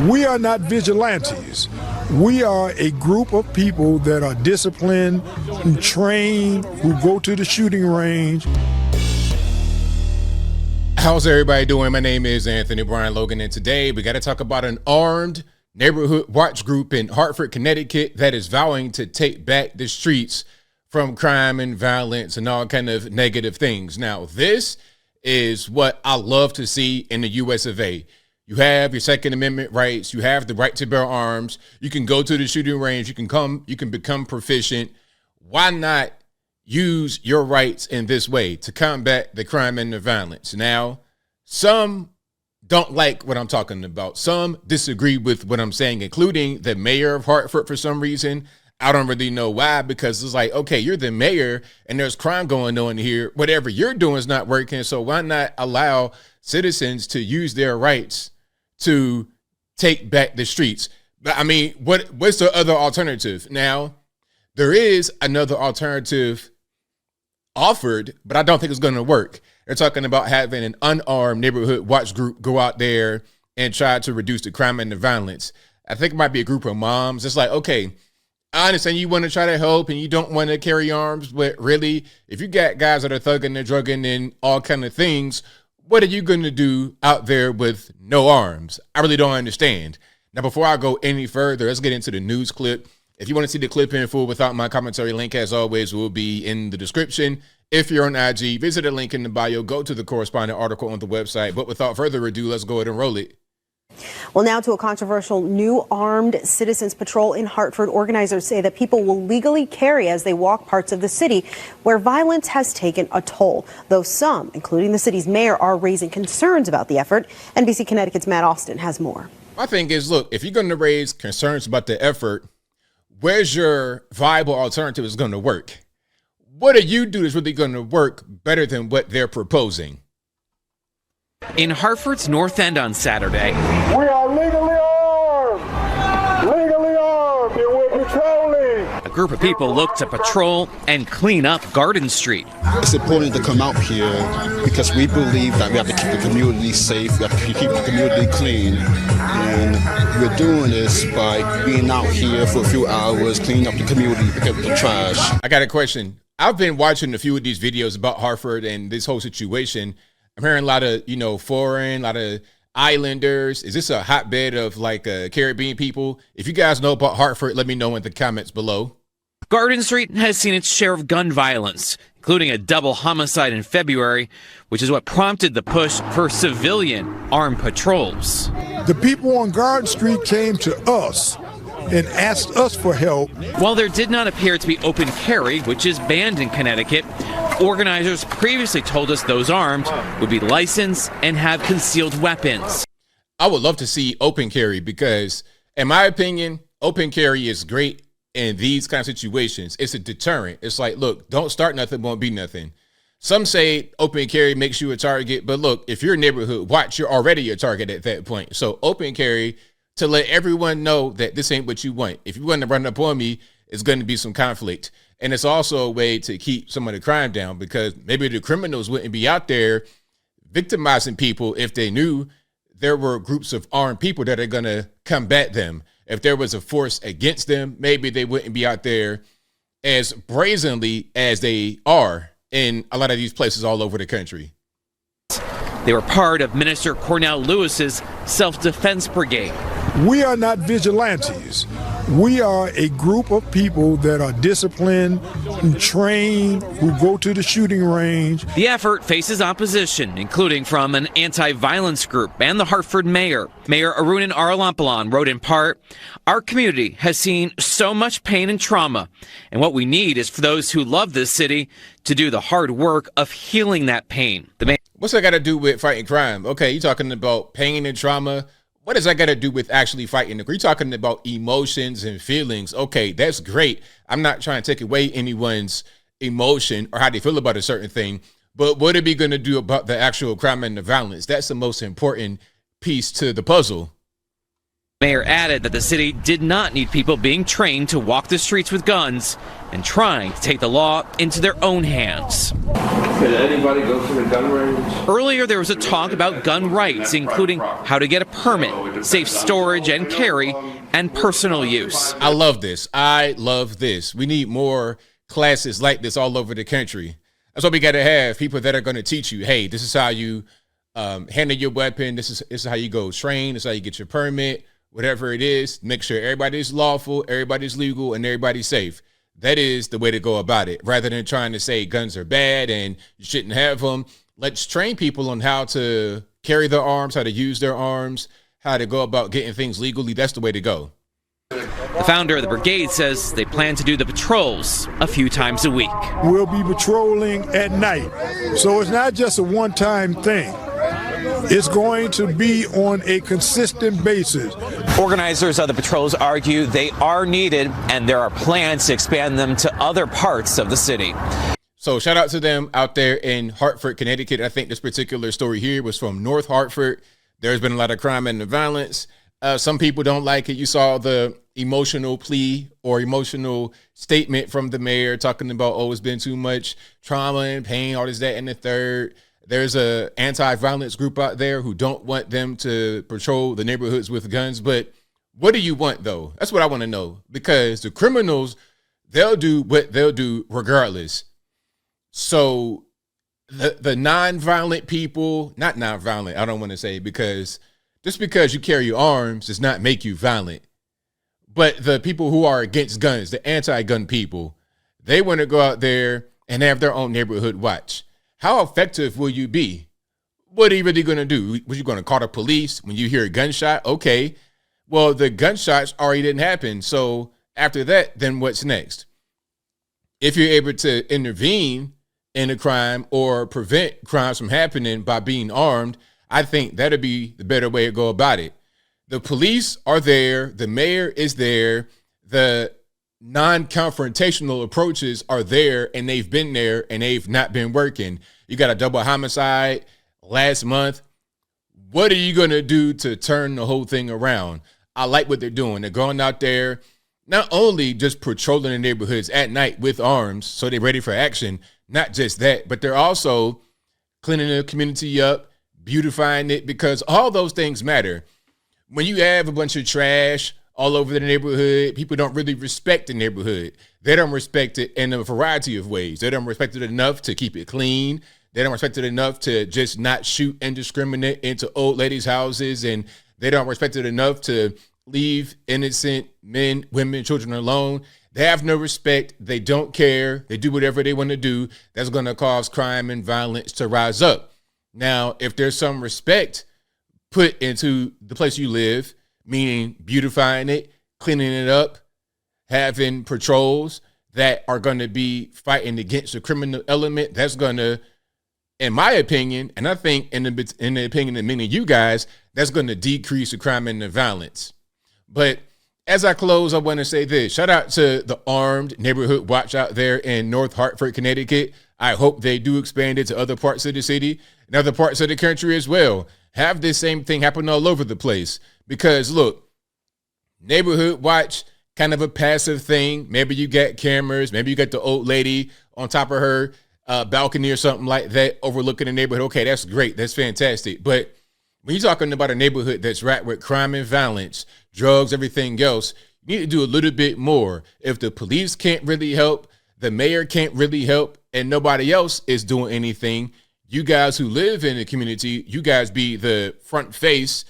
We are not vigilantes. We are a group of people that are disciplined, who train, who go to the shooting range. How's everybody doing? My name is Anthony Brian Logan, and today we got to talk about an armed neighborhood watch group in Hartford, Connecticut that is vowing to take back the streets from crime and violence and all kind of negative things. Now, this is what I love to see in the US of A. You have your Second Amendment rights. You have the right to bear arms. You can go to the shooting range. You can become proficient. Why not use your rights in this way to combat the crime and the violence? Now, some don't like what I'm talking about. Some disagree with what I'm saying, including the mayor of Hartford for some reason. I don't really know why, because it's like, okay, you're the mayor and there's crime going on here. Whatever you're doing is not working. So why not allow citizens to use their rights to take back the streets? But I mean, what's the other alternative? Now, there is another alternative offered, but I don't think it's going to work. They're talking about having an unarmed neighborhood watch group go out there and try to reduce the crime and the violence. I think it might be a group of moms. It's like, okay, I understand you want to try to help and you don't want to carry arms, but really, if you got guys that are thugging and drugging and all kind of things, what are you going to do out there with no arms? I really don't understand. Now, before I go any further, let's get into the news clip. If you want to see the clip in full without my commentary, link as always will be in the description. If you're on IG, visit the link in the bio, go to the corresponding article on the website. But without further ado, let's go ahead and roll it. Well, now to a controversial new armed citizens patrol in Hartford. Organizers say that people will legally carry as they walk parts of the city where violence has taken a toll, though some, including the city's mayor, are raising concerns about the effort. NBC Connecticut's Matt Austin has more. My thing is, look, if you're going to raise concerns about the effort, where's your viable alternative is going to work? What do you do that's really going to work better than what they're proposing? In Hartford's North End on Saturday, We are legally armed! Legally armed, and we're patrolling! a group of people looked to patrol and clean up Garden Street. It's important to come out here because we believe that we have to keep the community safe, we have to keep the community clean. And we're doing this by being out here for a few hours, cleaning up the community, picking up the trash. I got a question. I've been watching a few of these videos about Hartford and this whole situation. I'm hearing a lot of, foreign, a lot of islanders. Is this a hotbed of Caribbean people? If you guys know about Hartford, let me know in the comments below. Garden Street has seen its share of gun violence, including a double homicide in February, which is what prompted the push for civilian armed patrols. The people on Garden Street came to us and asked us for help. While there did not appear to be open carry, which is banned in Connecticut, organizers previously told us those armed would be licensed and have concealed weapons. I would love to see open carry because, in my opinion, open carry is great in these kind of situations. It's a deterrent. It's like, look, don't start nothing, won't be nothing. Some say open carry makes you a target, but look, if you're a neighborhood watch, you're already a target at that point. So open carry to let everyone know that this ain't what you want. If you want to run up on me, it's going to be some conflict. And it's also a way to keep some of the crime down because maybe the criminals wouldn't be out there victimizing people if they knew there were groups of armed people that are going to combat them. If there was a force against them, maybe they wouldn't be out there as brazenly as they are in a lot of these places all over the country. They were part of Minister Cornell Lewis's self-defense brigade. We are not vigilantes. We are a group of people that are disciplined, who train, who go to the shooting range. The effort faces opposition, including from an anti-violence group and the Hartford mayor. Mayor Arunan Aralampalan wrote in part, "Our community has seen so much pain and trauma, and what we need is for those who love this city to do the hard work of healing that pain." What's that got to do with fighting crime? Okay, you're talking about pain and trauma. What does that got to do with actually fighting? You're talking about emotions and feelings. Okay, that's great. I'm not trying to take away anyone's emotion or how they feel about a certain thing, but what are we going to do about the actual crime and the violence? That's the most important piece to the puzzle. Mayor added that the city did not need people being trained to walk the streets with guns and trying to take the law into their own hands. Can anybody go to the gun range? Earlier, there was a talk about gun rights, including how to get a permit, safe storage and carry, and personal use. I love this. I love this. We need more classes like this all over the country. That's what we got to have, people that are going to teach you, hey, this is how you handle your weapon. This is how you go train. This is how you get your permit, whatever it is. Make sure everybody's lawful, everybody's legal, and everybody's safe. That is the way to go about it. Rather than trying to say guns are bad and you shouldn't have them, let's train people on how to carry their arms, how to use their arms, how to go about getting things legally. That's the way to go. The founder of the brigade says they plan to do the patrols a few times a week. We'll be patrolling at night. So it's not just a one-time thing. It's going to be on a consistent basis. Organizers of the patrols argue they are needed, and there are plans to expand them to other parts of the city. So shout out to them out there in Hartford, Connecticut. I think this particular story here was from North Hartford. There's been a lot of crime and violence. Some people don't like it. You saw the emotional plea or emotional statement from the mayor talking about, oh, it's been too much trauma and pain, all this, that, and the third. There's a anti-violence group out there who don't want them to patrol the neighborhoods with guns. But what do you want, though? That's what I want to know, because the criminals, they'll do what they'll do regardless. So the non-violent people, not non-violent, I don't want to say, because just because you carry arms does not make you violent. But the people who are against guns, the anti-gun people, they want to go out there and have their own neighborhood watch. How effective will you be? What are you really going to do? Was you going to call the police when you hear a gunshot? Okay. Well, the gunshots already didn't happen. So after that, then what's next? If you're able to intervene in a crime or prevent crimes from happening by being armed, I think that'd be the better way to go about it. The police are there. The mayor is there. The non-confrontational approaches are there, and they've been there, and they've not been working. You got a double homicide last month. What are you going to do to turn the whole thing around? I like what they're doing. They're going out there, not only just patrolling the neighborhoods at night with arms, so they're ready for action. Not just that, but they're also cleaning the community up, beautifying it, because all those things matter. When you have a bunch of trash all over the neighborhood, people don't really respect the neighborhood. They don't respect it in a variety of ways. They don't respect it enough to keep it clean. They don't respect it enough to just not shoot indiscriminate into old ladies' houses. And they don't respect it enough to leave innocent men, women, children alone. They have no respect. They don't care. They do whatever they want to do. That's going to cause crime and violence to rise up. Now, if there's some respect put into the place you live, meaning beautifying it, cleaning it up, having patrols that are going to be fighting against the criminal element, that's going to, in my opinion, and I think in the opinion of many of you guys, that's going to decrease the crime and the violence. But as I close, I want to say this. Shout out to the Armed Neighborhood Watch out there in North Hartford, Connecticut. I hope they do expand it to other parts of the city and other parts of the country as well. Have this same thing happen all over the place. Because look, neighborhood watch, kind of a passive thing. Maybe you got cameras. Maybe you got the old lady on top of her balcony or something like that overlooking the neighborhood. Okay, that's great. That's fantastic. But when you're talking about a neighborhood that's right with crime and violence, drugs, everything else, you need to do a little bit more. If the police can't really help, the mayor can't really help, and nobody else is doing anything, you guys who live in the community, you guys be the front face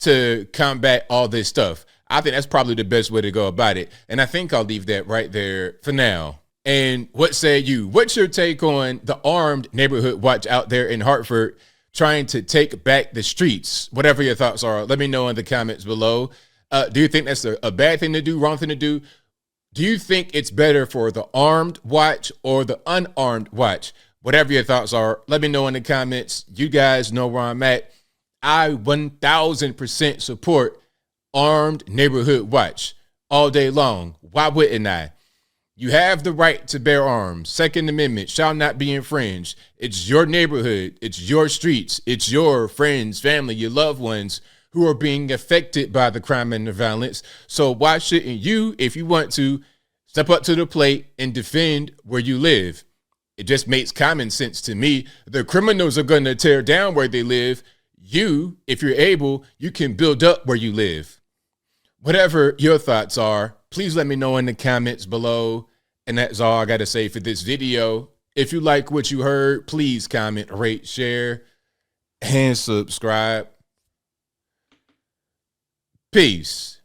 to combat all this stuff. I think that's probably the best way to go about it. And I think I'll leave that right there for now. And what say you? What's your take on the Armed Neighborhood Watch out there in Hartford trying to take back the streets? Whatever your thoughts are, let me know in the comments below. Do you think that's a bad thing to do, wrong thing to do? Do you think it's better for the armed watch or the unarmed watch? Whatever your thoughts are, let me know in the comments. You guys know where I'm at. I 1000% support Armed Neighborhood Watch all day long. Why wouldn't I? You have the right to bear arms. Second Amendment shall not be infringed. It's your neighborhood. It's your streets. It's your friends, family, your loved ones who are being affected by the crime and the violence. So why shouldn't you, if you want to, step up to the plate and defend where you live? It just makes common sense to me. The criminals are going to tear down where they live. You, if you're able, you can build up where you live. Whatever your thoughts are, please let me know in the comments below. And that's all I got to say for this video. If you like what you heard, please comment, rate, share, and subscribe. Peace.